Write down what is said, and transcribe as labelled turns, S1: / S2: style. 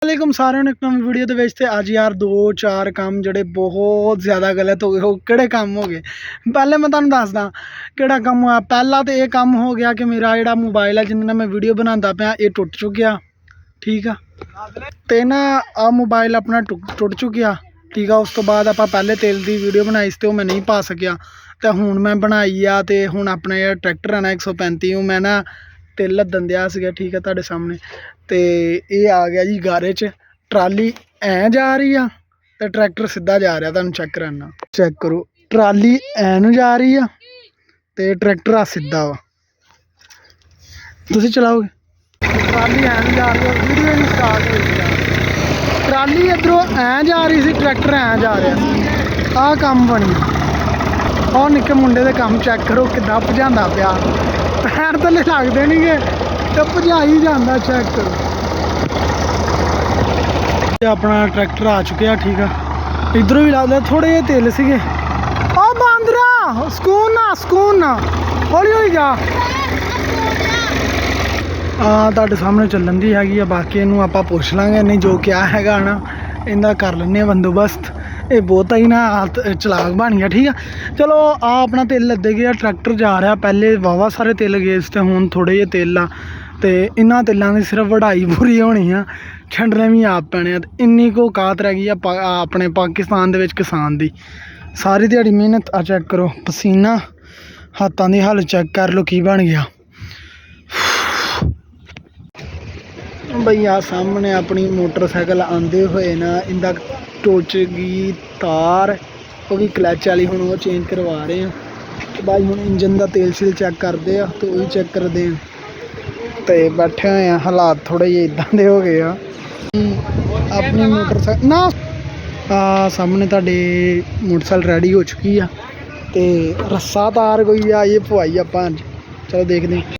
S1: वालेकुम सारे एक नवी वीडियो के विच अज यार 2-4 काम जोड़े बहुत ज़्यादा गलत हो गए। वो किहड़े काम हो गए पहले मैं तुहानूं दसदा किहड़ा काम होया। पहला तो यह काम हो गया कि मेरा जिहड़ा मोबाइल है जिन्ना मैं वीडियो बनाता पाया ये टुट चुकिया। ठीक है तो ना आ मोबाइल अपना टुट चुकिया। ठीक है उस तो बाद आप पहले तेल की वीडियो बनाई तो मैं नहीं पा सकिया तो हुण मैं बनाई आ। तो हुण अपना जिहड़ा ट्रैक्टर है ना 135 मैं ना तेल लदन दिया सीगा। ठीक है तुहाडे सामने तो ये आ गया जी गारे च। ट्राली ऐ जा रही है तो ट्रैक्टर सीधा जा रहा। तुहानूं चेक कराना, चेक करो ट्राली ऐ जा रही है तो ट्रैक्टर आ सीधा वा। तुसीं चलाओगे ट्राली ऐ जा रही है वीडियो नहीं स्टार्ट हुई। ट्राली इधरों ऐ जा रही सी ट्रैक्टर ऐ जा रहा। आ काम बनी और निक्के मुंडे दे काम चेक करो किद्दां भजांदा पिया। पैर थल्ले लगदे नहीं गे तो भजाई जांदा। चेक करो अपना ट्रैक्टर आ चुके। ठीक है इधरों भी लगता थोड़े जे तेल सीगे। ओ बांदरा सकून ना हौली हौली जा। तुहाडे सामने चलन दी हैगी। बाकी इनू आपां पुछ लांगे नहीं जो क्या हैगा ना इनका कर लैंदे बंदोबस्त। ये बहुत ही ना चलाक बन गया। ठीक है चलो आ अपना तेल लदे गया ट्रैक्टर जा रहा। पहले वाहवा सारे तेल गए तो हुण थोड़े जे तेल आ तो इन्होंने तेलों की सिर्फ वढ़ाई पूरी होनी है छंडने भी आप पैने। इन्नी को औकात रह गई अपने पाकिस्तान दे विच किसान दी। सारी दिहाड़ी मेहनत आ चेक करो पसीना हाथों की हालत चेक कर लो की बन गया। बई आ सामने अपनी मोटरसाइकिल आंदे हुए ना इंदा टुट गई तार वो भी क्लच वाली हुण वो चेंज करवा रहे हैं। भाई हुण इंजन का तेल सील चेक करते हैं तो वही चेक करते हैं तो बैठे हुए हैं। हालात थोड़े जे इदां दे हो गए अपनी मोटरसाइकिल ना सामने तुहाडे मोटरसाइकिल रेडी हो चुकी है तो रस्सा तार कोई आ ये पवाई आपां। चलो देखते हैं